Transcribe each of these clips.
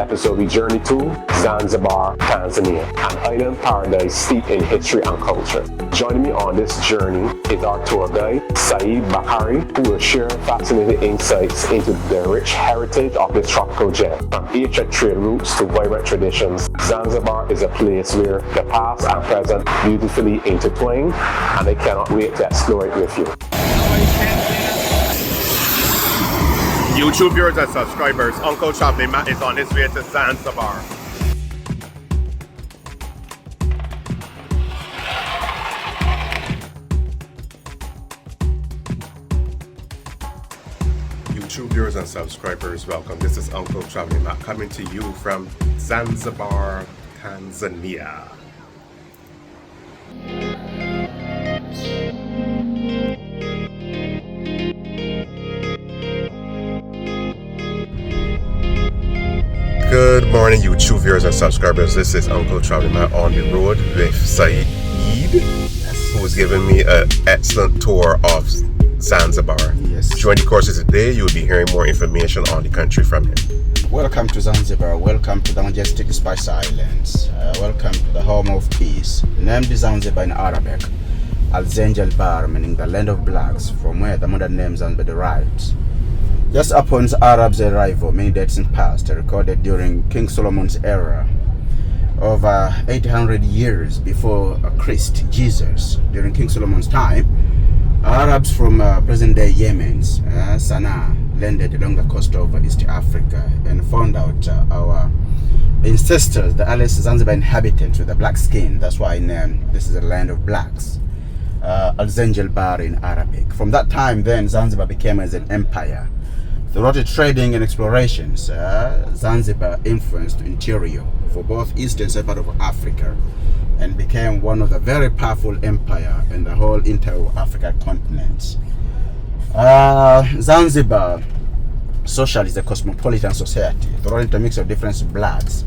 episode, we journey to Zanzibar, Tanzania, an island paradise steeped in history and culture. Joining me on this journey is our tour guide, Saeed Bakari, who will share fascinating insights into the rich heritage of this tropical gem. From ancient trade routes to vibrant traditions, Zanzibar is a place where the past and present beautifully intertwine, and I cannot wait to explore it with you. YouTube viewers and subscribers, Uncle Traveling Matt is on his way to Zanzibar. YouTube viewers and subscribers, welcome. This is Uncle Traveling Matt coming to you from Zanzibar, Tanzania. Good morning, YouTube viewers and subscribers. This is Uncle Traveling Matt on the road with Saeed, who is giving me an excellent tour of Zanzibar. Yes. During the course of the day, you'll be hearing more information on the country from him. Welcome to Zanzibar. Welcome to the majestic Spice Islands. Welcome to the home of peace. Named Zanzibar in Arabic, Zanzibar, meaning the land of blacks, from where the modern name Zanzibar derives. Just upon Arabs' arrival, many dates in past, recorded during King Solomon's era, over 800 years before Christ Jesus. During King Solomon's time, Arabs from present-day Yemen, Sana'a, landed along the coast of East Africa and found out our ancestors, the earliest Zanzibar inhabitants with a black skin. That's why this is a land of blacks. Zanzibar in Arabic. From that time, then Zanzibar became as an empire. Throughout the trading and explorations, Zanzibar influenced the interior for both east and south part of Africa and became one of the very powerful empire in the whole entire African continent. Zanzibar socially is a cosmopolitan society, throughout into a mix of different bloods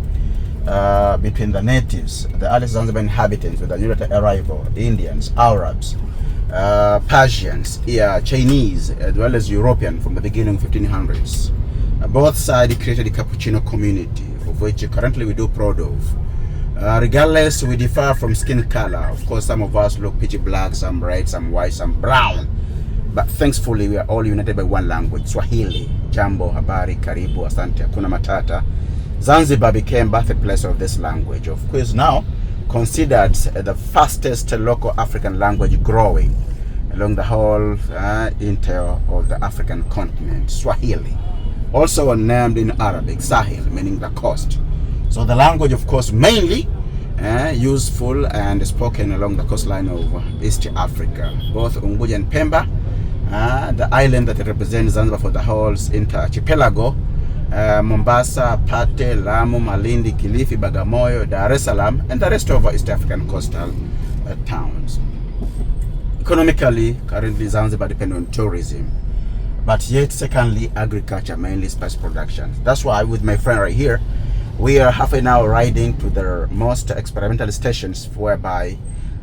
between the natives, the earliest Zanzibar inhabitants with the new arrival, Indians, Arabs, Persians, Chinese, as well as European from the beginning of 1500s. Both sides created the Cappuccino community, of which currently we do proud of. Regardless, we differ from skin color. Of course, some of us look pitchy black, some red, some white, some brown. But thankfully, we are all united by one language, Swahili. Jambo, habari, karibu, asante, hakuna matata. Zanzibar became birthplace of this language. Of course, now considered the fastest local African language growing along the whole interior of the African continent, Swahili. Also named in Arabic, Sahil, meaning the coast. So the language, of course, mainly useful and spoken along the coastline of East Africa. Both Unguja and Pemba, the island that represents Zanzibar for the whole inter-archipelago, Mombasa, Pate, Lamu, Malindi, Kilifi, Bagamoyo, Dar es Salaam, and the rest of East African coastal towns. Economically, currently Zanzibar depends on tourism, but yet secondly, agriculture, mainly spice production. That's why with my friend right here, we are half an hour riding to the most experimental stations, whereby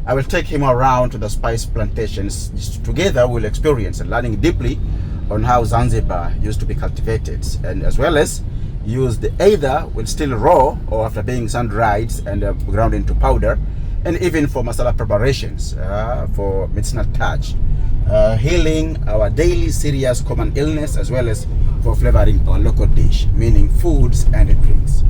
I will take him around to the spice plantations. Together we'll experience and learning deeply on how Zanzibar used to be cultivated, and as well as used either with still raw or after being sun-dried and ground into powder, and even for masala preparations for medicinal touch, healing our daily serious common illness, as well as for flavoring our local dish, meaning foods and drinks.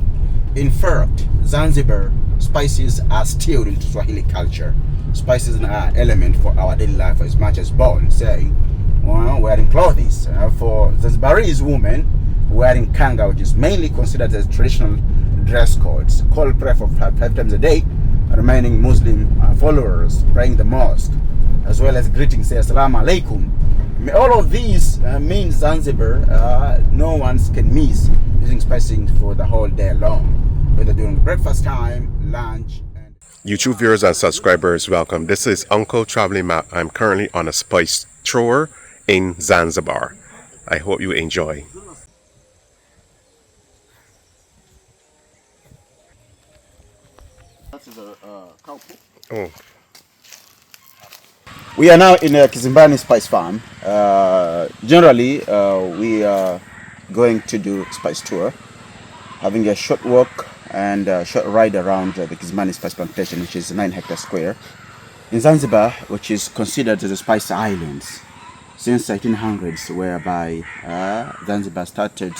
In fact, Zanzibar spices are stewed into Swahili culture. Spices are an element for our daily life as much as born, saying, wearing clothes. For Zanzibarese women, wearing kanga, which is mainly considered as traditional dress codes, called prayer for 5 times a day, remaining Muslim followers praying the mosque, as well as greetings, say Assalamu alaikum. All of these mean Zanzibar no one can miss using spicing for the whole day long, whether during breakfast time, lunch. YouTube viewers and subscribers, welcome. This is Uncle Traveling Matt. I'm currently on a spice tour in Zanzibar. I hope you enjoy. Oh. We are now in a Kizimbani Spice Farm. Generally, we are going to do spice tour. having a short walk and a short ride around the Kizimbani Spice Plantation, which is 9 hectares square, in Zanzibar, which is considered the Spice Islands since 1800s, whereby Zanzibar started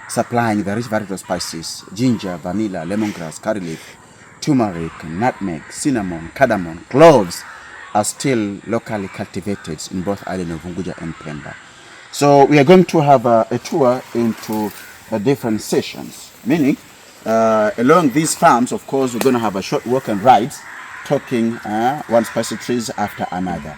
supplying the rich variety of spices: ginger, vanilla, lemongrass, curry leaf, turmeric, nutmeg, cinnamon, cardamom, cloves are still locally cultivated in both islands of Unguja and Pemba. So we are going to have a tour into the different sessions, meaning along these farms, of course, we're going to have a short walk and rides, talking one spicy trees after another.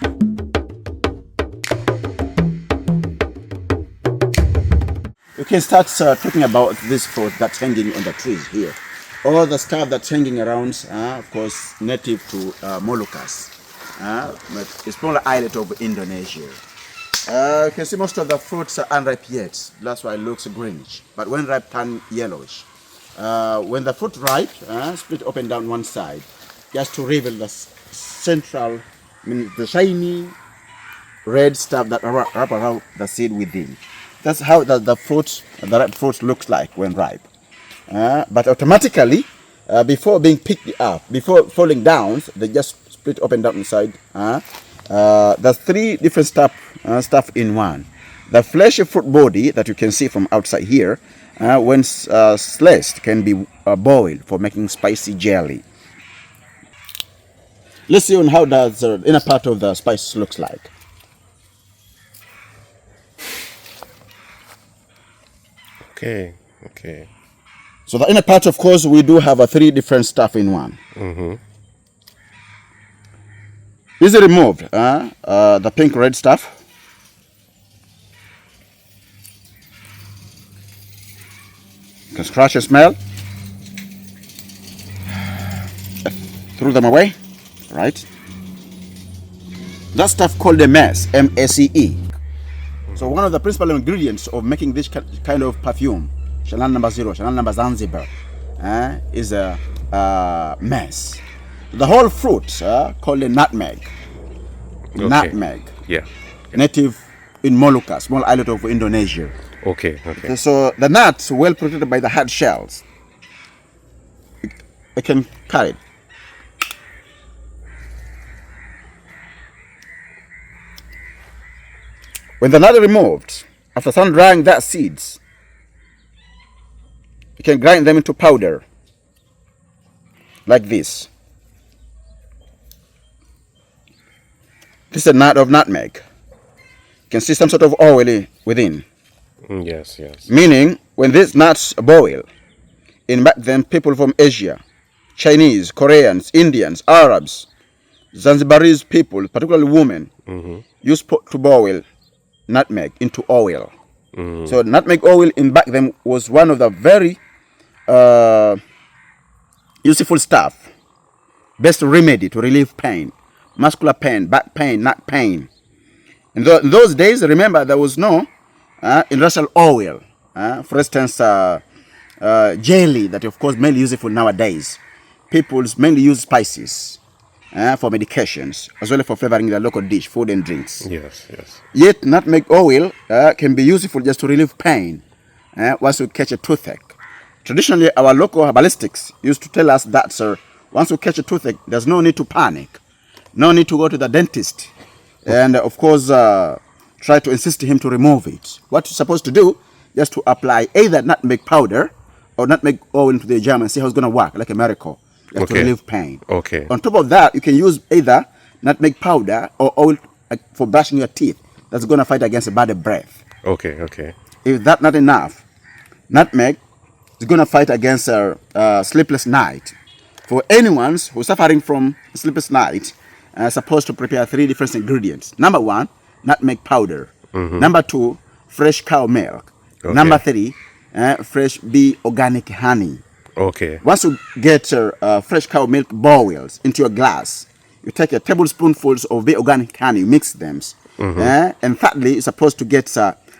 We can start talking about this fruit that's hanging on the trees here. All the stuff that's hanging around, of course, native to Moluccas, but a smaller islet of Indonesia. You can see most of the fruits are unripe yet. That's why it looks greenish. But when ripe, turn yellowish. When the fruit ripe, split open down one side, just to reveal the central, the shiny red stuff that wrap around the seed within. That's how the ripe fruit looks like when ripe. But automatically, before being picked up, before falling down, they just split open down inside. There's 3 different stuff in one. The fleshy fruit body that you can see from outside here, when sliced, can be boiled for making spicy jelly. Let's see on how does the inner part of the spice looks like. Okay. So the inner part, of course, we do have 3 different stuff in one. Easy removed, the pink red stuff. You can scratch and smell. Throw them away, right? That stuff called a mess, M-A-C-E. So one of the principal ingredients of making this kind of perfume, Chanel number 0, Chanel number Zanzibar, is a mess. The whole fruit called a nutmeg. Okay. Nutmeg. Yeah. Native in Moluccas, small islet of Indonesia. Okay. So the nuts, well protected by the hard shells, I can carry it. When the nut is removed, after sun drying that seeds, you can grind them into powder, like this. This is a nut of nutmeg. You can see some sort of oil within. Yes. Meaning, when these nuts boil, in back then people from Asia, Chinese, Koreans, Indians, Arabs, Zanzibarese people, particularly women, used to boil nutmeg into oil. So nutmeg oil in back then was one of the very useful stuff, best remedy to relieve pain, muscular pain, back pain, neck pain. In those days, remember, there was no industrial oil. For instance, jelly that of course mainly useful nowadays. People mainly use spices for medications, as well as for flavoring their local dish, food and drinks. Yes. Yet nutmeg oil can be useful just to relieve pain once you catch a toothache. Traditionally, our local herbalistics used to tell us that, sir, once you catch a toothache, there's no need to panic, no need to go to the dentist, and of course try to insist him to remove it. What you're supposed to do, just to apply either nutmeg powder or nutmeg oil into the jam and see how it's going to work, like a miracle, just to relieve pain. Okay. On top of that, you can use either nutmeg powder or oil for brushing your teeth. That's going to fight against a bad breath. Okay. If that's not enough, nutmeg is going to fight against a sleepless night. For anyone who's suffering from sleepless night, supposed to prepare 3 different ingredients. Number 1, nutmeg powder. Number 2, fresh cow milk. Okay. Number 3, fresh bee organic honey. Okay. Once you get fresh cow milk boils into your glass, you take a tablespoonfuls of bee organic honey, mix them. And thirdly, you're supposed to get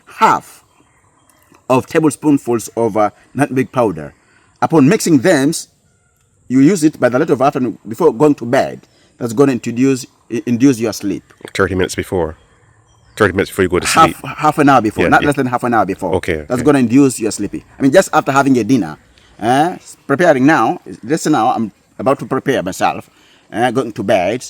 half of tablespoonfuls of nutmeg powder. Upon mixing them, you use it by the light of afternoon before going to bed. That's going to induce your sleep. 30 minutes before. 30 minutes before you go to sleep. Half an hour before, not less than half an hour before. Okay. That's going to induce your sleepy. I mean, just after having a dinner, Preparing now. Listen now, I'm about to prepare myself. Going to bed.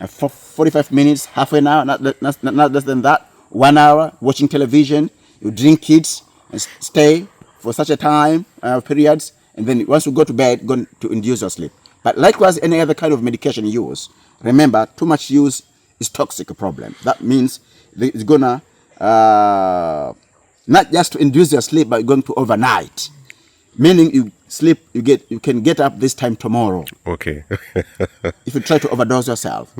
For 45 minutes, half an hour, not less than that. 1 hour watching television. You drink it and stay for such a time periods, and then once you go to bed, going to induce your sleep. But likewise, any other kind of medication you use, remember, too much use is toxic problem. That means it's gonna not just to induce your sleep, but going to overnight. Meaning you sleep, you can get up this time tomorrow. Okay. If you try to overdose yourself.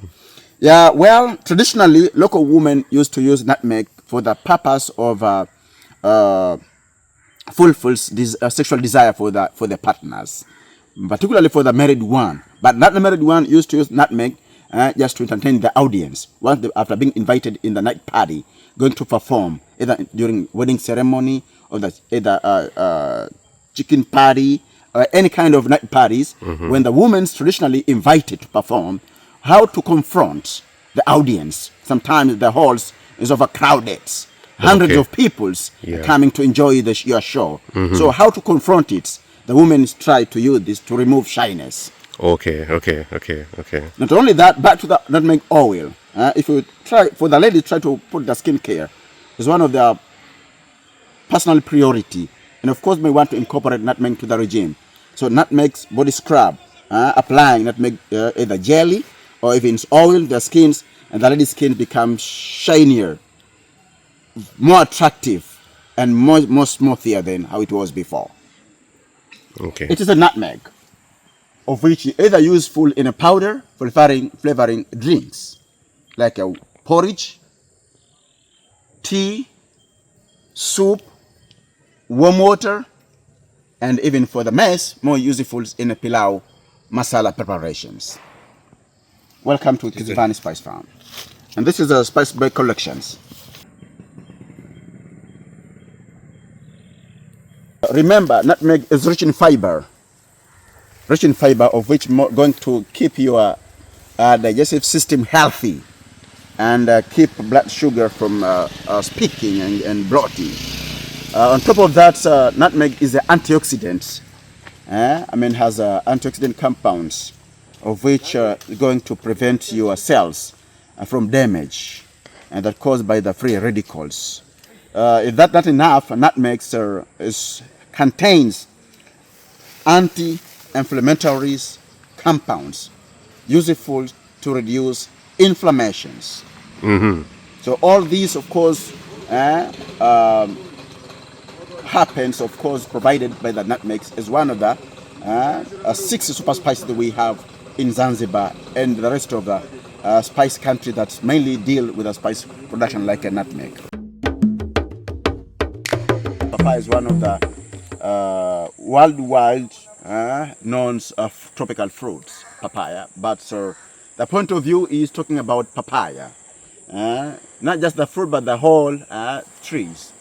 Yeah, well, traditionally, local women used to use nutmeg for the purpose of fulfills sexual desire for their partners, particularly for the married one. But not the married one used to use nutmeg just to entertain the audience. Once after being invited in the night party, going to perform either during wedding ceremony or either chicken party or any kind of night parties, when the woman's traditionally invited to perform, how to confront the audience. Sometimes the halls is overcrowded. Hundreds of peoples coming to enjoy your show. So how to confront it? The women try to use this to remove shyness. Okay. Not only that, back to the nutmeg oil. If you try, for the ladies, try to put the skincare. It's one of their personal priority. And of course, we want to incorporate nutmeg to the regime. So nutmeg's body scrub, applying nutmeg either jelly or even oil, their skins, and the lady's skin becomes shinier, more attractive, and more smoother than how it was before. Okay. It is a nutmeg, of which you either useful in a powder for flavoring drinks, like a porridge, tea, soup, warm water, and even for the mess, more useful in a pilau masala preparations. Welcome to Kizimbani Spice Farm. And this is a spice bag collections. Remember, nutmeg is rich in fiber, of which going to keep your digestive system healthy and keep blood sugar from spiking and bloating. On top of that, nutmeg is an antioxidant. Has antioxidant compounds, of which is going to prevent your cells from damage and that caused by the free radicals. If that's not enough, nutmeg contains anti-inflammatory compounds useful to reduce inflammations. So all these, of course, happens, of course, provided by the nutmegs is one of the 6 super spices that we have in Zanzibar and the rest of the spice country that mainly deal with the spice production like a nutmeg. Papaya is one of the worldwide known tropical fruits, papaya. But the point of view is talking about papaya, not just the fruit but the whole trees.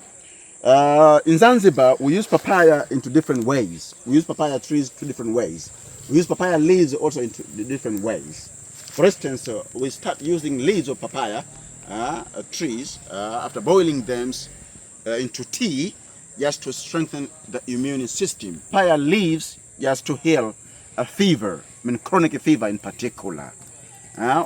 In Zanzibar, we use papaya into different ways. We use papaya trees 2 different ways. We use papaya leaves also into different ways. For instance, we start using leaves of papaya trees after boiling them into tea, just to strengthen the immune system. Papaya leaves just to heal a fever, chronic fever in particular.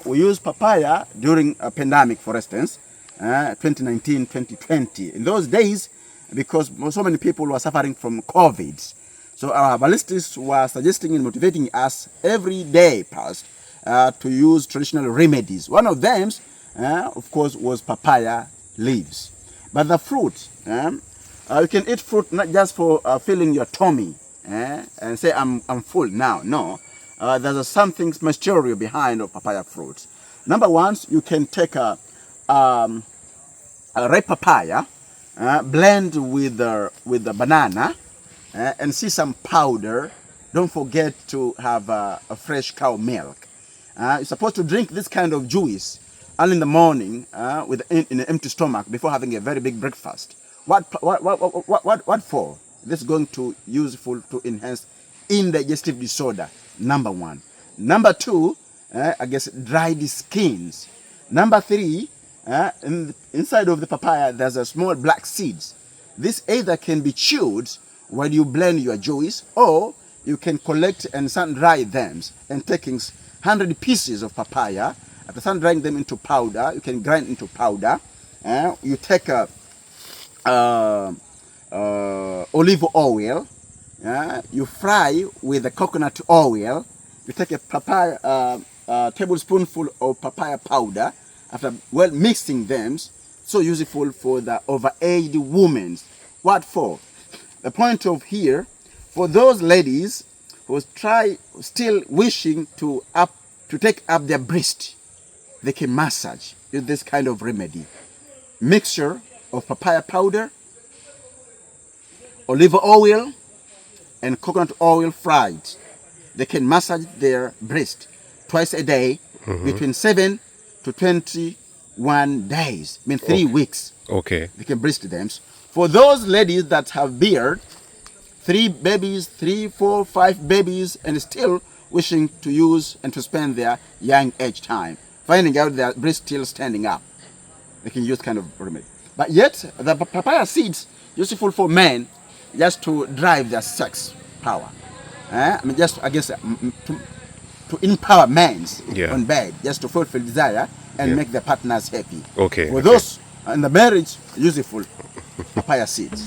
We use papaya during a pandemic, for instance, 2019, 2020. In those days, because so many people were suffering from COVID, so our ballistics were suggesting and motivating us every day past to use traditional remedies. One of them, of course, was papaya leaves. But the fruit, you can eat fruit not just for filling your tummy and say I'm full now. No, there's something mysterious behind of papaya fruits. Number one, you can take a ripe papaya, blend with the banana, and see some powder. Don't forget to have a fresh cow milk. You're supposed to drink this kind of juice early in the morning in an empty stomach before having a very big breakfast. What for? This is going to useful to enhance indigestive disorder. Number 1. Number 2, dried skins. Number 3, inside of the papaya there's a small black seeds. This either can be chewed while you blend your juice, or you can collect and sun dry them, and taking 100 pieces of papaya. After sun drying them into powder, you can grind into powder. You take a olive oil. You fry with the coconut oil. You take a papaya, tablespoonful of papaya powder. After well mixing them, so useful for the overaged women. What for? The point of here, for those ladies who still wishing to take up their breast, they can massage with this kind of remedy. Mixture of papaya powder, olive oil, and coconut oil fried. They can massage their breast twice a day, between 7 to 21 days. I mean 3 weeks. Okay. They can breast them. For those ladies that have beard, 3 babies, 3, 4, 5 babies, and still wishing to use and to spend their young age time, finding out their breast still standing up, they can use kind of remedy. But yet, the papaya seeds useful for men, just to drive their sex power. I mean, just against to empower men on bed, just to fulfill desire and make their partners happy. Okay. For those in the marriage, useful papaya seeds.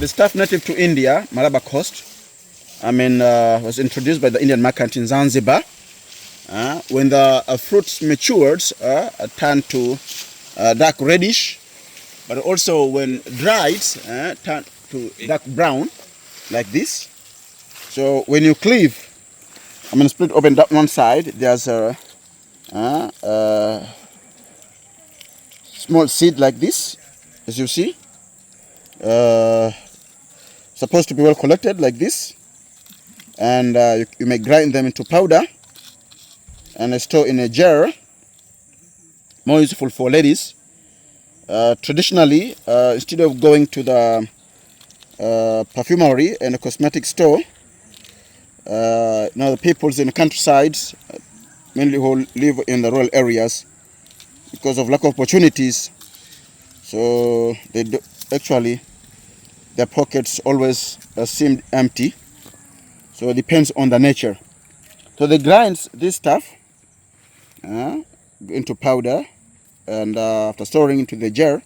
The stuff native to India, Malabar Coast, was introduced by the Indian merchant in Zanzibar. When the fruits matures, turn to dark reddish, but also when dried, turn to dark brown, like this. So when you cleave, split open that one side, there's a small seed like this, as you see. Supposed to be well collected like this, and you may grind them into powder and store in a jar. More useful for ladies. Traditionally, instead of going to the perfumery and a cosmetic store, now the peoples in the countryside, mainly who live in the rural areas, because of lack of opportunities, so they do, actually their pockets always seemed empty. So it depends on the nature. So they grind this stuff into powder, and after storing into the jar,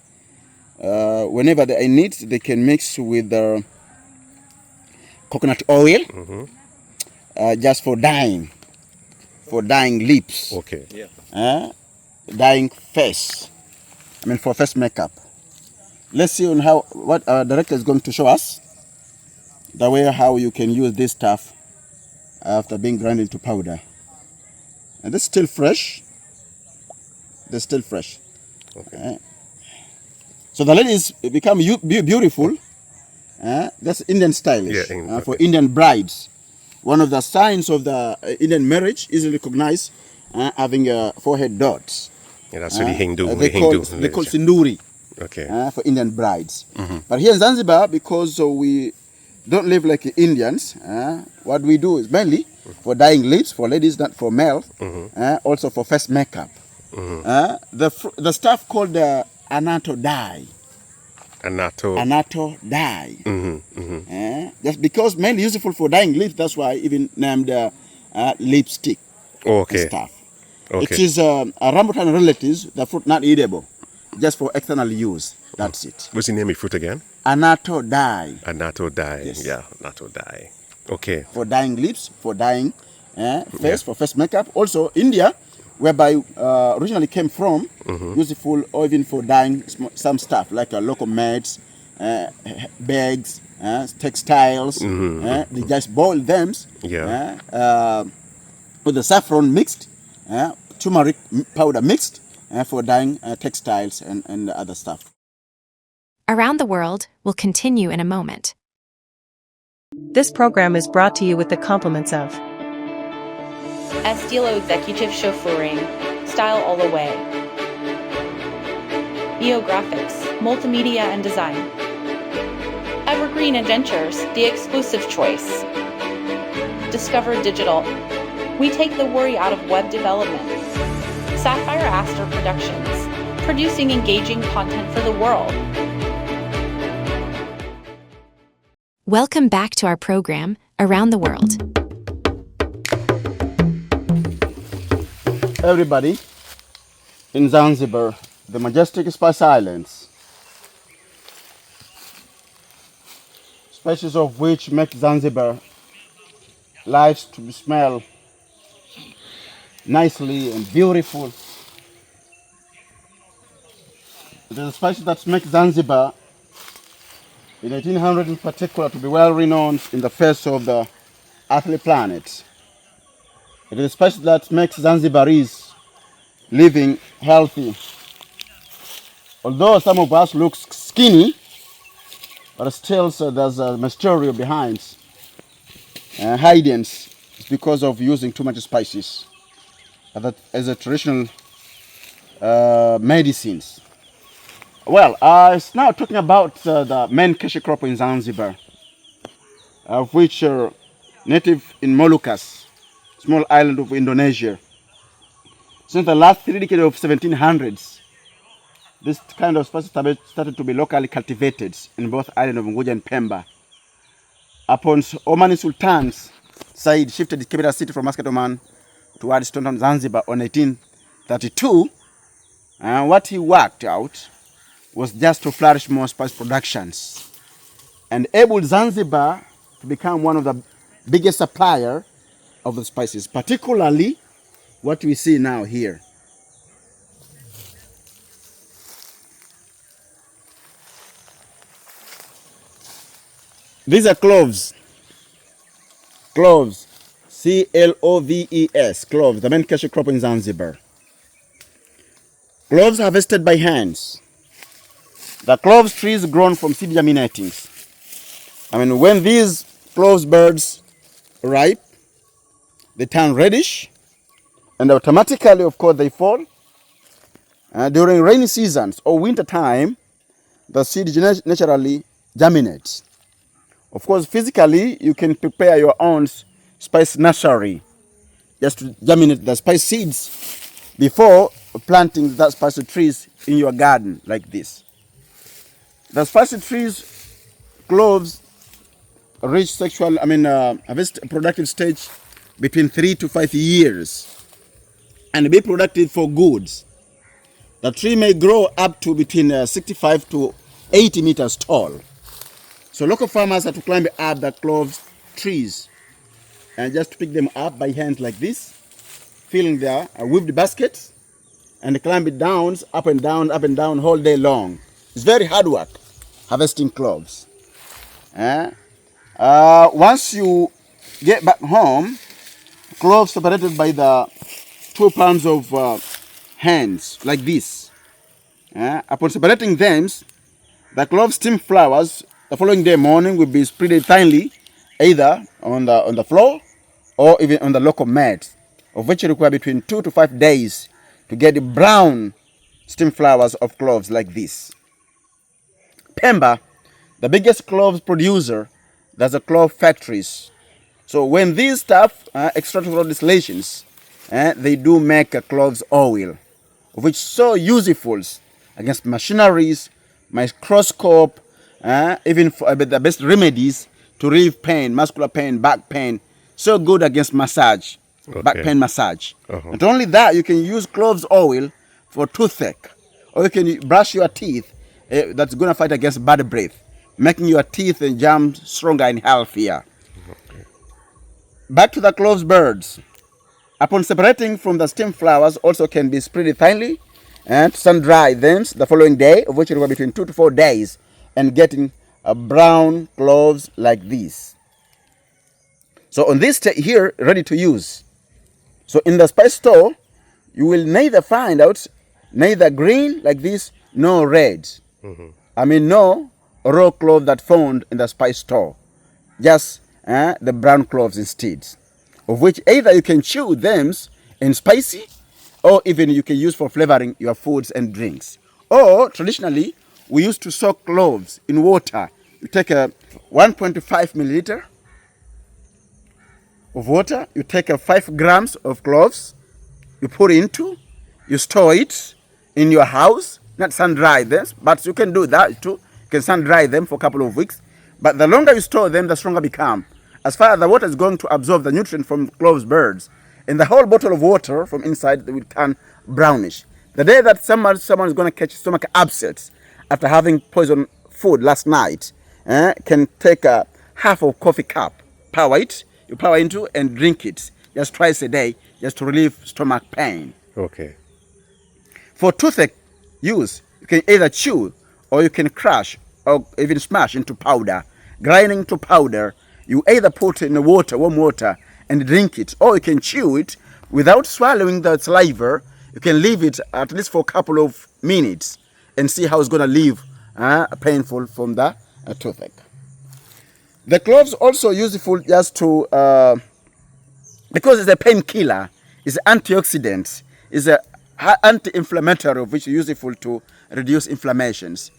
whenever they need, they can mix with the coconut oil, just for dyeing lips. Okay. Yeah. Dyeing face. For face makeup. Let's see on what our director is going to show us. The way how you can use this stuff after being ground into powder. And this is still fresh. They're still fresh. Okay. So the ladies become beautiful. That's Indian stylish. Yeah, for Indian brides. One of the signs of the Indian marriage is recognized having a forehead dots. Yeah, that's really Hindu. They call sinduri. Okay. For Indian brides. But here in Zanzibar, because we don't live like Indians, what we do is mainly for dyeing lips for ladies, not for male, also for face makeup. The stuff called anato dye. Anato dye. Just because mainly useful for dyeing lips, that's why I even named lipstick. Okay. Stuff. Okay. It is a rambutan relatives, the fruit not edible, just for external use. That's it. What's the name of the fruit again? Anato dye. Anato dye. Yes. Yeah, anato dye. Okay. For dyeing lips, for dyeing face, for face makeup. Also India, whereby originally came from, useful or even for dyeing some stuff like local maids, bags, textiles. They just boil them with the saffron mixed, turmeric powder mixed for dyeing textiles and other stuff. Around the World will continue in a moment. This program is brought to you with the compliments of Estilo Executive Chauffeuring, Style All the Way. Biographics, Multimedia and Design. Evergreen Adventures, the exclusive choice. Discover Digital. We take the worry out of web development. Sapphire Aster Productions, producing engaging content for the world. Welcome back to our program, Around the World. Everybody, in Zanzibar, the majestic Spice Islands, spices of which make Zanzibar lives to smell nicely and beautiful. The spices that make Zanzibar, in 1800 in particular, to be well renowned in the face of the earthly planet. It is a spice that makes Zanzibaris living healthy. Although some of us look skinny, but still there's a mystery behind hidden. It's because of using too much spices as a traditional medicines. Well, it's now talking about the main cashew crop in Zanzibar, of which are native in Moluccas, small island of Indonesia. Since the last 3 decades of 1700s, this kind of spices started to be locally cultivated in both islands of Unguja and Pemba. Upon Omani Sultans, Said shifted the capital city from Muscat, Oman towards Stone Town, Zanzibar on 1832, and what he worked out was just to flourish more spice productions and enabled Zanzibar to become one of the biggest supplier of the spices, particularly what we see now here. These are cloves. Cloves, C-L-O-V-E-S, cloves, the main cashew crop in Zanzibar. Cloves harvested by hands. The cloves trees grown from seed germinatings. When these cloves birds ripe, they turn reddish, and automatically, of course, they fall. During rainy seasons or winter time, the seed naturally germinates. Of course, physically, you can prepare your own spice nursery just to germinate the spice seeds before planting that spice trees in your garden like this. The spice trees, cloves, reach harvest productive stage between 3 to 5 years and be productive for goods. The tree may grow up to between 65 to 80 meters tall. So local farmers have to climb up the cloves trees and just pick them up by hand like this, filling their weaved baskets and climb it down, up and down all day long. It's very hard work harvesting cloves. Once you get back home, cloves separated by the 2 pounds of hands like this. Upon separating them, the clove steam flowers the following day morning will be spread thinly either on the floor or even on the local mat, of which require between 2 to 5 days to get the brown steam flowers of cloves like this. Pemba, the biggest cloves producer, there's a clove factories. So when these stuff extract from distillations, they do make a cloves oil, which is so useful against machineries, microscope, even for the best remedies to relieve pain, muscular pain, back pain. So good against massage, back pain massage. Not only that, you can use cloves oil for toothache, or you can brush your teeth. That's going to fight against bad breath, making your teeth and gums stronger and healthier. Back to the cloves birds. Upon separating from the stem flowers, also can be spread thinly and sun dry them the following day, of which it will be between 2 to 4 days, and getting a brown cloves like this. So on this here, ready to use. So in the spice store, you will neither find out neither green like this, nor red. No raw clove that found in the spice store. Just the brown cloves instead, of which either you can chew them in spicy, or even you can use for flavoring your foods and drinks. Or traditionally, we used to soak cloves in water. You take a 1.5 milliliter of water, you take a 5 grams of cloves, you pour into, you store it in your house, not sun dry them, but you can do that too. You can sun dry them for a couple of weeks. But the longer you store them, the stronger become. As far as the water is going to absorb the nutrient from cloves birds, and the whole bottle of water from inside will turn brownish. The day that someone is going to catch stomach upset after having poison food last night, can take a half of coffee cup, you power into and drink it just twice a day, just to relieve stomach pain. Okay. For toothache use, you can either chew or you can crush or even smash into powder. Grinding to powder, you either put it in the water, warm water, and drink it, or you can chew it without swallowing the saliva. You can leave it at least for a couple of minutes and see how it's going to leave painful from the toothache. The cloves also useful just to, because it's a painkiller, it's an antioxidant, it's an anti-inflammatory, which is useful to reduce inflammations.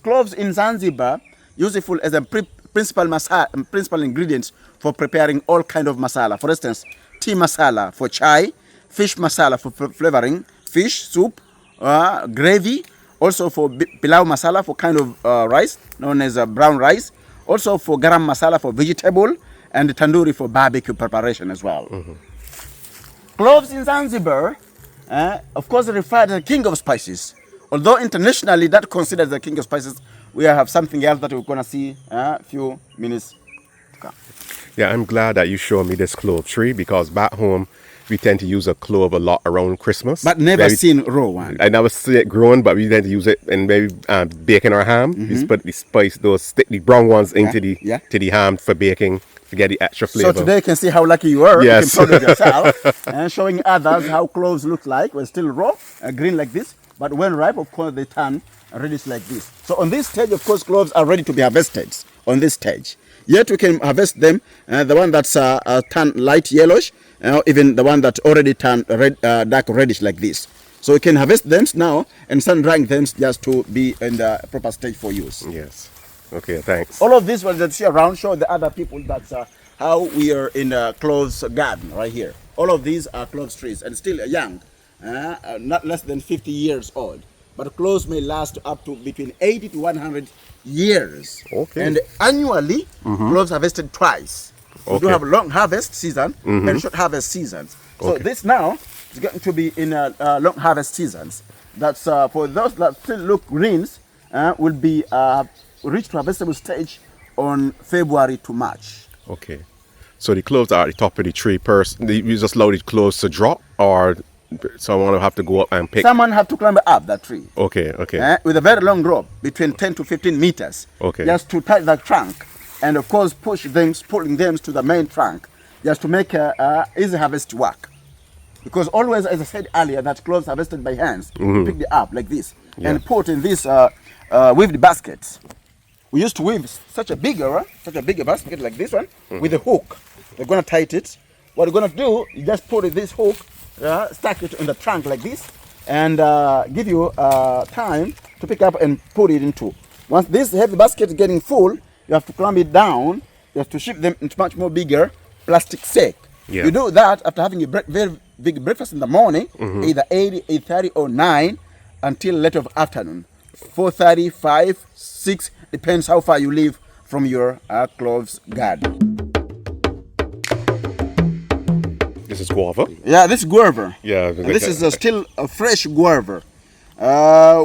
Cloves in Zanzibar useful as a principal ingredients for preparing all kind of masala. For instance, tea masala for chai, fish masala for flavoring fish soup, gravy, also for pilau masala for kind of rice known as brown rice, also for garam masala for vegetable, and tandoori for barbecue preparation as well. Cloves in Zanzibar, of course, referred to the king of spices. Although internationally that considered the king of spices, we have something else that we're going to see a few minutes to come. Yeah, I'm glad that you showed me this clove tree, because back home we tend to use a clove a lot around Christmas. But never seen raw one. I never see it growing, but we tend to use it in maybe baking our ham. We put the spice, stick the brown ones into the ham for baking to get the extra flavor. So today you can see how lucky you are. Yes. You can prove it yourself. And showing others how cloves look like. We're still raw, green like this. But when ripe, of course, they turn reddish like this. So on this stage, of course, cloves are ready to be harvested on this stage. Yet we can harvest them, the one that's turned light yellowish, even the one that already turned red, dark reddish like this. So we can harvest them now and sun drying them just to be in the proper stage for use. Yes. Okay, thanks. All of this was that see around show the other people that's how we are in a cloves garden right here. All of these are cloves trees and still young, not less than 50 years old. But cloves may last up to between 80 to 100 years. Okay. And annually, cloves harvested twice. We do have long harvest season and short harvest seasons. So this now is going to be in long harvest seasons. That's for those that still look greens, will be reached harvestable stage on February to March. Okay. So the cloves are at the top of the tree first. You just allow the cloves to drop, or someone will have to go up and pick? Someone have to climb up that tree. Okay, okay. With a very long rope, between 10 to 15 meters. Okay. Just to tie the trunk, and of course pulling them to the main trunk, just to make easy harvest work. Because always, as I said earlier, that cloves harvested by hands, pick it up like this, and put in this weaved baskets. We used to weave such a bigger basket like this one with a hook. We're gonna tie it. What we're gonna do, you just put this hook, stack it on the trunk like this, and give you time to pick up and put it into. Once this heavy basket is getting full, you have to climb it down. You have to shift them into much more bigger plastic sack. Yeah. You do that after having a very big breakfast in the morning, either 8, 8:30 or 9, until late of afternoon. 4:30, 5, 6, depends how far you live from your cloves garden. This is guava? Yeah, this is guava. Yeah. And this is still a fresh guava.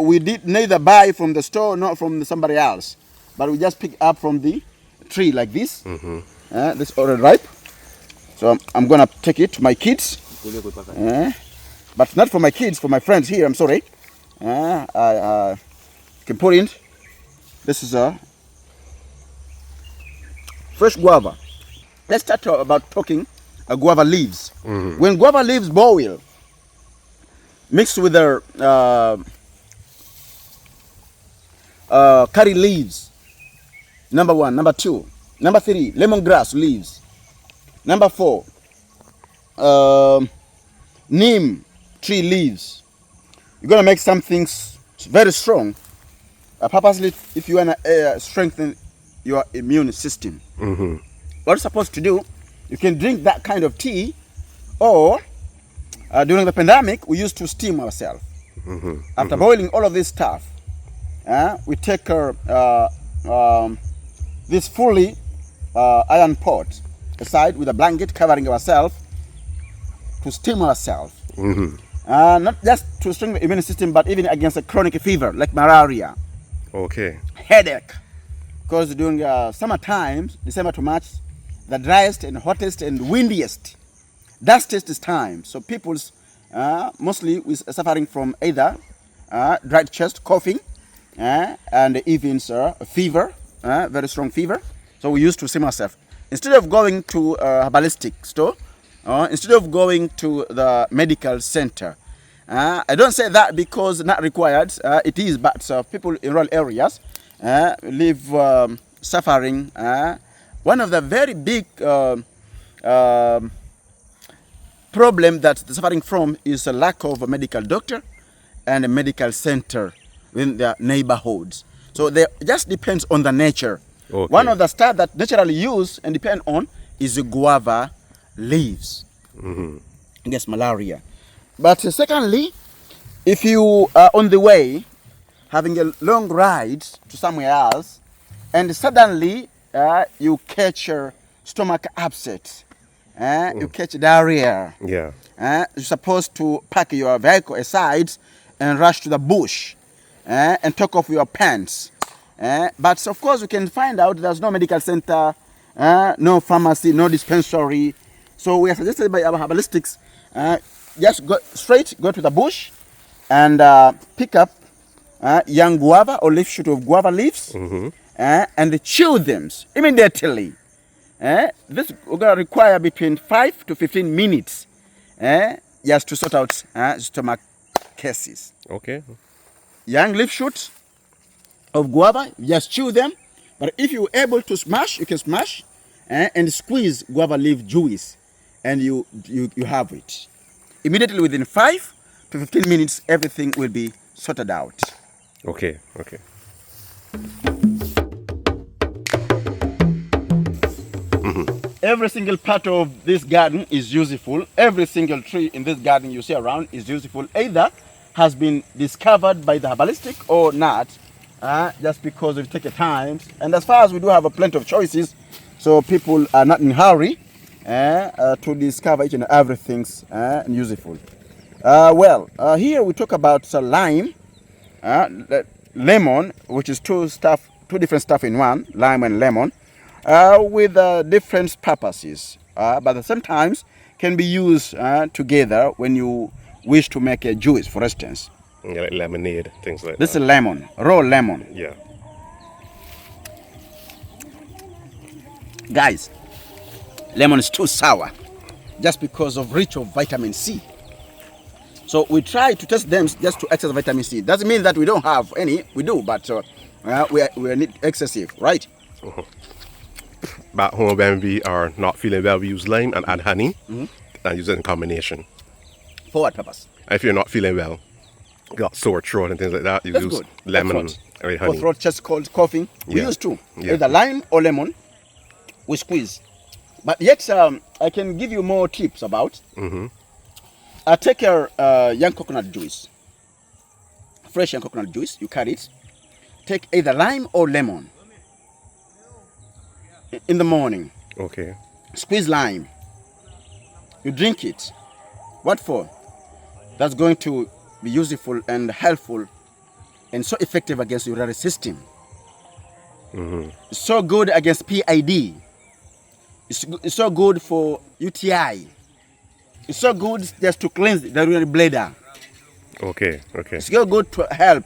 We did neither buy from the store nor from somebody else, but we just pick up from the tree like this. This is already ripe. So I'm gonna take it to my kids. But not for my kids, for my friends here, I'm sorry. I can put in. This is a fresh guava. Let's start about talking guava leaves. When guava leaves boil, mixed with their curry leaves, number 1, number 2, number 3, lemongrass leaves, number 4, neem tree leaves. You're gonna make something very strong, purposely if you wanna strengthen your immune system. What you're supposed to do, you can drink that kind of tea, or during the pandemic, we used to steam ourselves. After boiling all of this stuff, we take this fully iron pot aside with a blanket covering ourselves to steam ourselves. Not just to strengthen the immune system, but even against a chronic fever like malaria. Okay. Headache. Because during summer times, December to March, the driest and hottest and windiest, dustiest time. So people's mostly suffering from either dry chest, coughing, and even fever, very strong fever. So we used to steam ourselves. Instead of going to a herbalistic store, instead of going to the medical center, I don't say that because not required, it is, but people in rural areas live suffering. One of the very big problem that they're suffering from is a lack of a medical doctor and a medical center in their neighborhoods. So they just depends on the nature. Okay. One of the stuff that naturally use and depend on is the guava leaves against malaria. But secondly, if you are on the way having a long ride to somewhere else and suddenly you catch your stomach upset, you catch diarrhea, Yeah. you're supposed to pack your vehicle aside and rush to the bush and take off your pants. But of course, you can find out there's no medical center, no pharmacy, no dispensary. So we are suggested by our herbalistics, just go to the bush and pick up young guava or leaf shoot of guava leaves and chew them immediately. This is going to require between 5 to 15 minutes just to sort out stomach cases. Okay. Young leaf shoots of guava, just chew them. But if you're able to smash, you can smash and squeeze guava leaf juice, and you have it. Immediately within 5 to 15 minutes, everything will be sorted out. Okay. Okay. Every single part of this garden is useful. Every single tree in this garden you see around is useful. Either has been discovered by the herbalistic or not, just because we take a time. And as far as we do have a plenty of choices, so people are not in a hurry to discover each and everything useful. Here we talk about lime, lemon, which is two different stuff in one, lime and lemon, with different purposes, but sometimes can be used together when you wish to make a juice, for instance. Yeah, like lemonade, things like This that. is lemon, raw lemon. Yeah. Guys, lemon is too sour just because of rich of vitamin C. So we try to test them just to access vitamin C. Doesn't mean that we don't have any, we do, but we need excessive, right? Back home when we are not feeling well, we use lime and add honey and use it in combination. For what purpose? If you're not feeling well, got sore throat and things like that, you That's use good. lemon For throat. and For honey. throat, chest cold, coughing, we Yeah. use two. Yeah. Either lime or lemon, we squeeze. But yet, I can give you more tips about. Take your young coconut juice, fresh young coconut juice, you carry it. Take either lime or lemon in the morning. Okay. Squeeze lime. You drink it. What for? That's going to be useful and helpful and so effective against your urinary system. It's so good against PID. It's so good for UTI. It's so good just to cleanse the urinary bladder. Okay. Okay. It's so good to help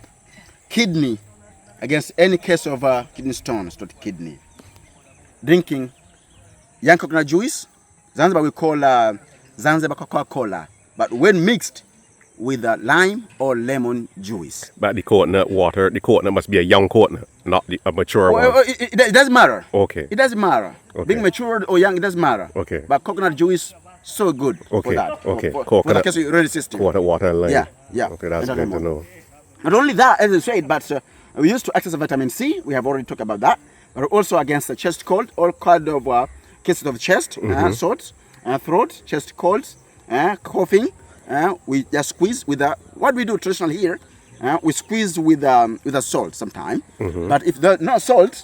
kidney against any case of kidney stones to the kidney. Drinking young coconut juice, Zanzibar we call Zanzibar Coca-Cola, but when mixed with lime or lemon juice. But the coconut water, the coconut must be a young coconut, not a mature one. It doesn't matter. Okay. It doesn't matter. Okay. Being matured or young, it doesn't matter. Okay. But coconut juice, so good for Okay, that. okay. For the Coconut- case of your urinary system. Coconut water and lime. Yeah. Okay, that's And good to lemon. know. Not only that, as I said, but we used to access vitamin C. We have already talked about that. But also against the chest cold, all kind of cases of chest, sores, throat, chest colds, coughing. We just squeeze with what we do traditionally here, we squeeze with a salt sometime. But if there's no salt,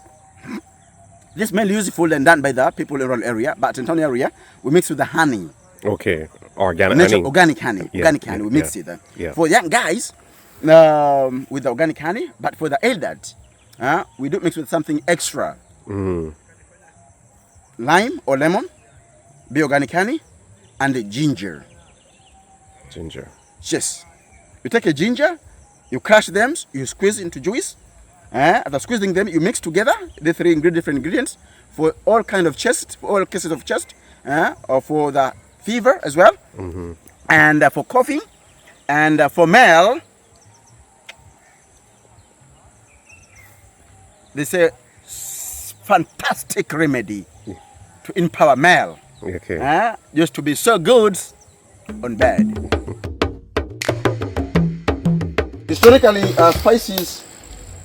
this is mainly useful and done by the people in rural area. But in town area, we mix with the honey. Okay. Organic honey. Organic honey. Yeah, Organic honey. yeah, We mix yeah, it. yeah. For young guys, with the organic honey. But for the elders, we do mix with something extra. Lime or lemon, be organic honey, and the ginger. Ginger. Yes. You take a ginger, you crush them, you squeeze into juice. After squeezing them, you mix together the three different ingredients for all kind of chest, for all cases of chest, or for the fever as well, and for coughing, and for male. They say fantastic remedy to empower male. Okay. Just to be so good on bed. Historically, spices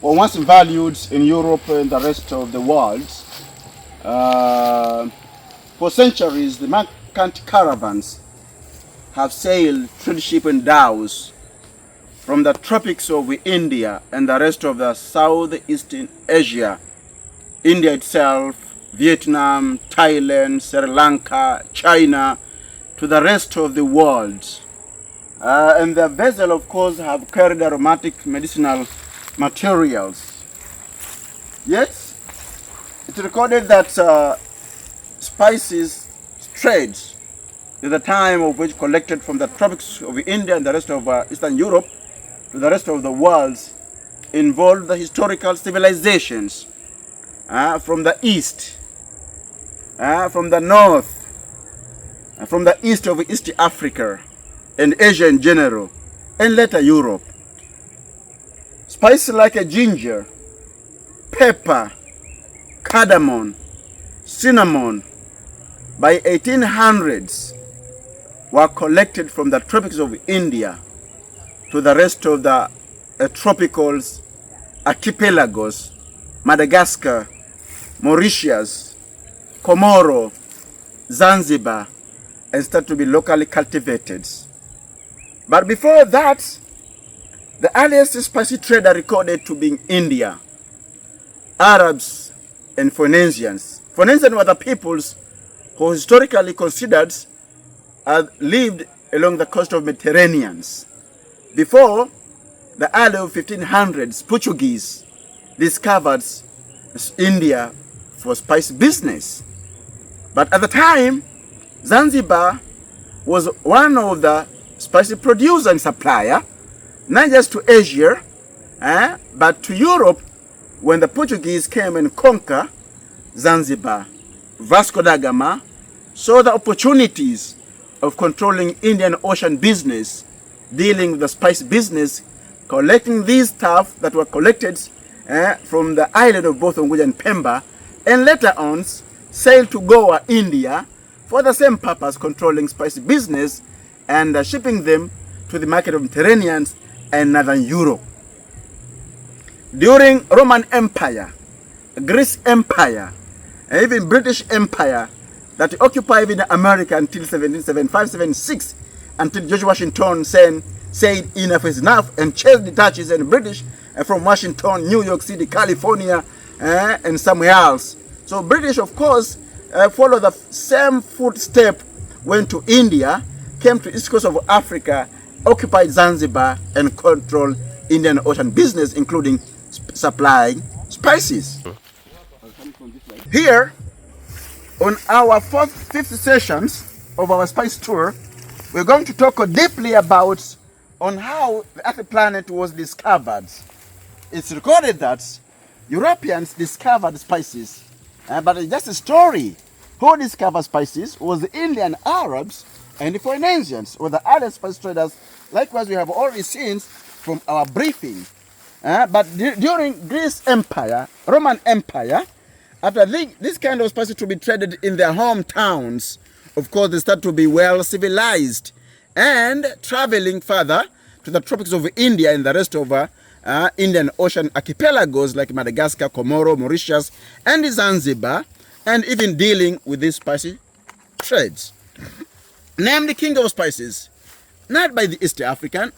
were once valued in Europe and the rest of the world. For centuries, the merchant caravans have sailed trade ships and dhows from the tropics of India and the rest of the Southeastern Asia, India itself, Vietnam, Thailand, Sri Lanka, China, to the rest of the world. And the vessel, of course, have carried aromatic medicinal materials. Yet, it's recorded that spices trade at the time of which collected from the tropics of India and the rest of Eastern Europe to the rest of the world involved the historical civilizations from the east, from the north, from the east of East Africa and Asia in general, and later Europe. Spices like a ginger, pepper, cardamom, cinnamon, by 1800s were collected from the tropics of India to the rest of the tropical archipelagos, Madagascar, Mauritius, Comoro, Zanzibar, and start to be locally cultivated. But before that, the earliest spicy trade are recorded to be in India, Arabs and Phoenicians. Phoenicians were the peoples who historically considered lived along the coast of Mediterranean. Before the early 1500s, Portuguese discovered India for spice business. But at the time, Zanzibar was one of the spice producer and supplier, not just to Asia, but to Europe when the Portuguese came and conquered Zanzibar. Vasco da Gama saw the opportunities of controlling Indian Ocean business, dealing with the spice business, collecting these stuff that were collected from the island of both Unguja and Pemba, and later on sailed to Goa, India, for the same purpose, controlling spice business and shipping them to the market of Mediterranean and Northern Europe. During Roman Empire, Greece Empire, and even British Empire that occupied in America until 1775-76, until George Washington said enough is enough and chased the Dutchies and British from Washington, New York City, California, and somewhere else. So British, of course, followed the same footstep, went to India, came to the east coast of Africa, occupied Zanzibar, and controlled Indian Ocean business, including supplying spices. Here, on our fifth sessions of our spice tour, we're going to talk deeply about on how the Earth planet was discovered. It's recorded that Europeans discovered spices, but it's just a story. Who discovered spices was the Indian Arabs and the Phoenicians, or the other spice traders. Likewise, we have already seen from our briefing. But during Greece Empire, Roman Empire, after this kind of spices to be traded in their hometowns, of course, they start to be well civilized and traveling further to the tropics of India and the rest of Indian Ocean archipelagos like Madagascar, Comoro, Mauritius, and Zanzibar, and even dealing with these spicy trades. Named the king of spices, not by the East African,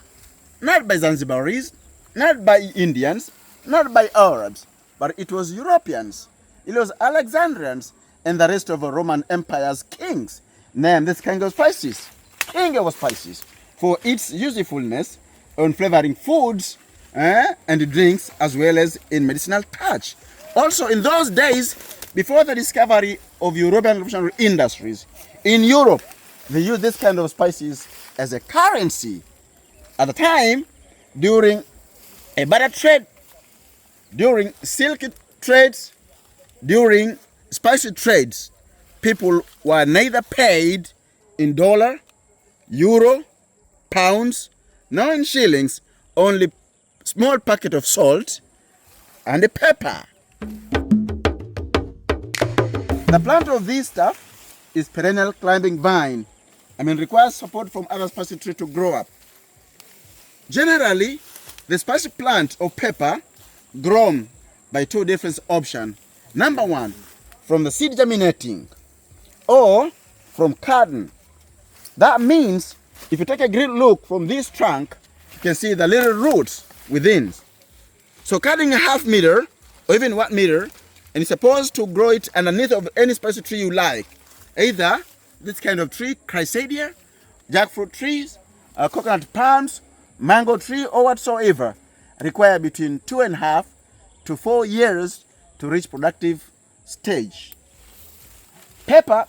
not by Zanzibaris, not by Indians, not by Arabs, but it was Europeans. It was Alexandrians and the rest of the Roman Empire's kings named this kind of spices, king of spices, for its usefulness on flavoring foods and drinks, as well as in medicinal touch. Also, in those days, before the discovery of European revolutionary industries, in Europe, they used this kind of spices as a currency. At the time, during a barter trade, during silk trades, during spicy trades, people were neither paid in dollar, euro, pounds, nor in shillings, only small packet of salt and a pepper. The plant of this stuff is perennial climbing vine. Requires support from other spicy tree to grow up. Generally, the spicy plant of pepper grown by two different options. Number one, from the seed germinating, or from cutting. That means if you take a great look from this trunk, you can see the little roots within. So cutting a half meter or even 1 meter, and you're supposed to grow it underneath of any spicy tree you like. Either this kind of tree, chrysadia, jackfruit trees, coconut palms, mango tree, or whatsoever, require between 2.5 to 4 years to reach productive stage. Pepper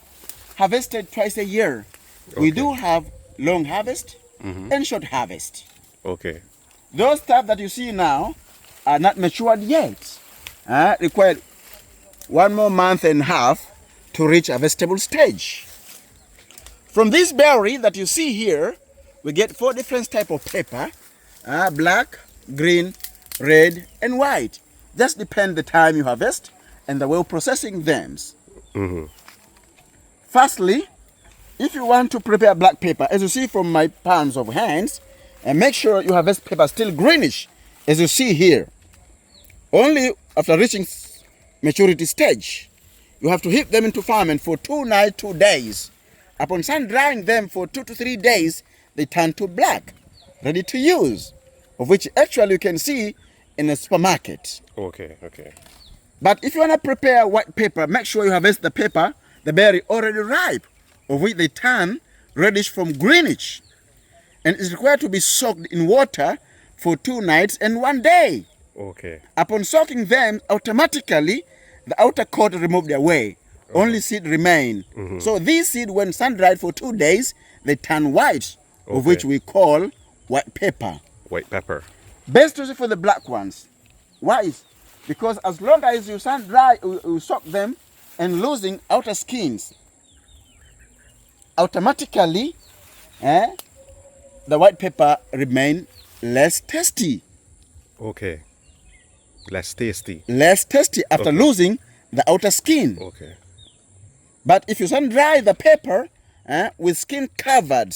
harvested twice a year. Okay. We do have long harvest and short harvest. Okay. Those stuff that you see now are not matured yet. Require 1 more month and a half to reach a vegetable stage. From this berry that you see here, we get 4 different types of pepper: black, green, red, and white. Just depend the time you harvest and the way of processing them. Firstly, if you want to prepare black pepper, as you see from my palms of hands, and make sure you harvest pepper still greenish, as you see here. Only after reaching maturity stage, you have to heat them into ferment for 2 nights, 2 days. Upon sun drying them for 2 to 3 days, they turn to black, ready to use, of which actually you can see in a supermarket. Okay, okay. But if you want to prepare white pepper, make sure you harvest the pepper, the berry already ripe, of which they turn reddish from greenish. And it's required to be soaked in water for 2 nights and 1 day. Okay. Upon soaking them, automatically the outer coat removed away. Only seed remain. So these seed, when sun dried for 2 days, they turn white, of which we call white pepper. White pepper. Best to use for the black ones. Why? Because as long as you sun dry, you soak them and losing outer skins, automatically the white pepper remain less tasty. Okay. Less tasty. Less tasty after losing the outer skin. Okay. But if you sun dry the pepper with skin covered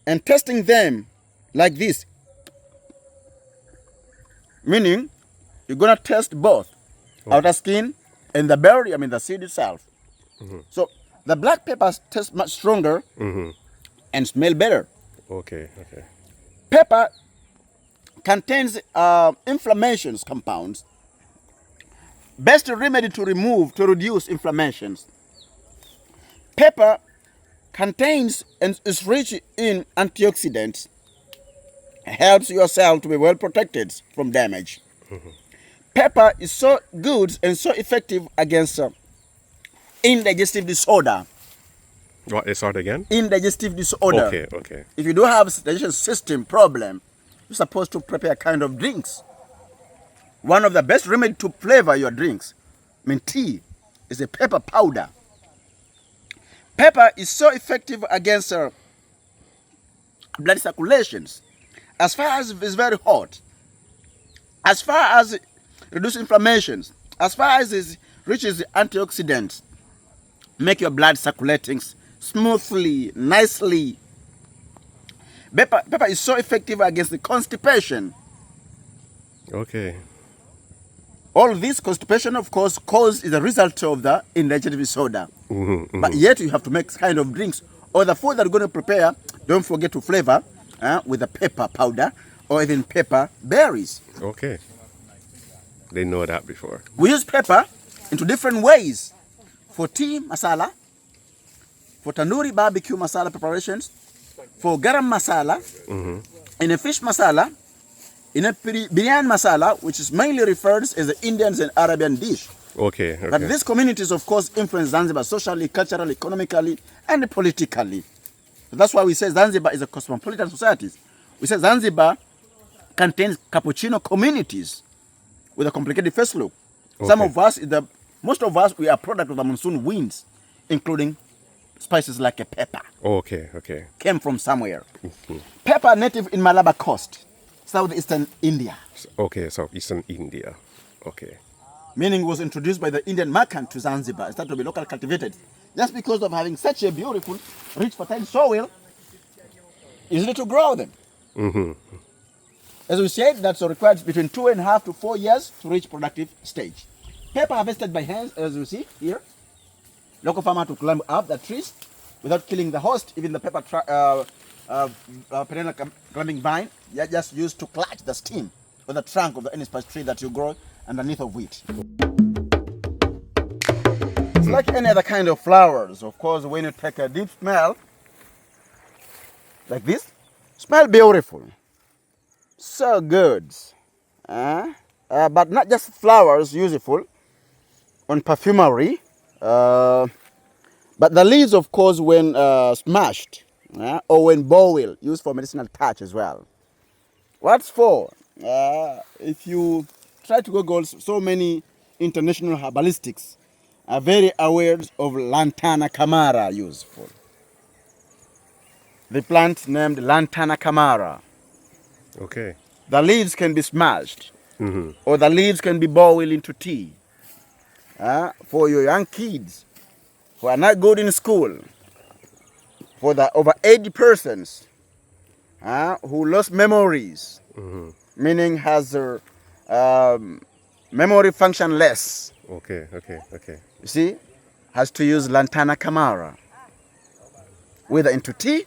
and testing them like this, meaning you're gonna test both outer skin and the berry, the seed itself. So the black peppers taste much stronger and smell better. Okay, okay. Pepper contains inflammations compounds. Best remedy to reduce inflammations. Pepper contains and is rich in antioxidants. Helps your cell to be well protected from damage. Pepper is so good and so effective against indigestive disorder. What disorder again? Indigestive disorder. Okay, okay. If you do have a digestion system problem, you're supposed to prepare kind of drinks. One of the best remedy to flavor your drinks, tea, is a pepper powder. Pepper is so effective against blood circulations. As far as it's very hot, as far as it reduces inflammations, as far as it reaches antioxidants, make your blood circulating smoothly, nicely. Pepper is so effective against the constipation. Okay. All this constipation, of course, is a result of the indigestive disorder. But yet you have to make kind of drinks or the food that you're going to prepare. Don't forget to flavor with the pepper powder or even pepper berries. Okay. They know that before. We use pepper into different ways. For tea masala, for tandoori barbecue masala preparations, for garam masala, in a fish masala, in a biryani masala, which is mainly referred as the Indians and Arabian dish. Okay, okay. But these communities, of course, influence Zanzibar socially, culturally, economically, and politically. So that's why we say Zanzibar is a cosmopolitan society. We say Zanzibar contains cappuccino communities with a complicated face look. Some of us, most of us, we are product of the monsoon winds, including spices like a pepper. Okay, okay. Came from somewhere. Pepper native in Malabar Coast, southeastern India. Okay, southeastern India. Okay. Meaning was introduced by the Indian merchant to Zanzibar. It started to be local cultivated. Just because of having such a beautiful, rich, fertile soil, easily to grow them. As we said, that's required between 2.5 to 4 years to reach productive stage. Pepper harvested by hands, as you see here. Local farmer to climb up the trees without killing the host. Even the pepper perennial climbing vine, you just used to clutch the stem or the trunk of any spice tree that you grow underneath of wheat. It's like any other kind of flowers. Of course, when you take a deep smell, like this, smell beautiful. So good. But not just flowers useful on perfumery, but the leaves, of course, when smashed or when boiled, used for medicinal touch as well. What's for? If you try to Google, so many international herbalistics are very aware of Lantana camara useful. The plant named Lantana camara. Okay. The leaves can be smashed, or the leaves can be boiled into tea. For your young kids who are not good in school, for the over 80 persons who lost memories, meaning has their memory function less. Okay, okay, okay. You see, has to use Lantana camara, whether into tea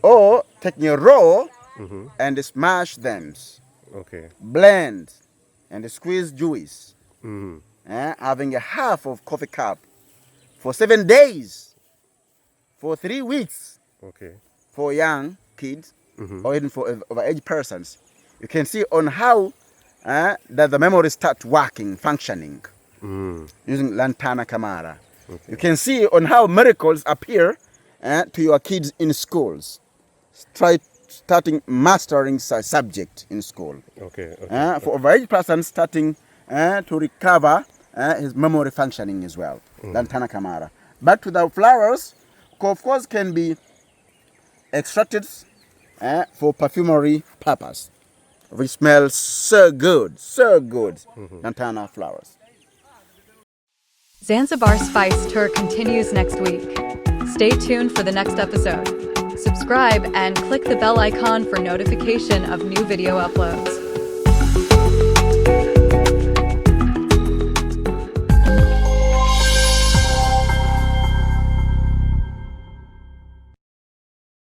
or taking a raw and smash them, blend and squeeze juice, having a half of coffee cup for 7 days, for 3 weeks, for young kids or even for overage persons. You can see on how that the memory start working, functioning, using Lantana camara. You can see on how miracles appear to your kids in schools. Starting mastering subject in school. For overage person starting to recover his memory functioning as well. Lantana camara. But to the flowers, of course, can be extracted for perfumery purpose. Which smells so good, so good. Lantana flowers. Zanzibar Spice Tour continues next week. Stay tuned for the next episode. Subscribe and click the bell icon for notification of new video uploads.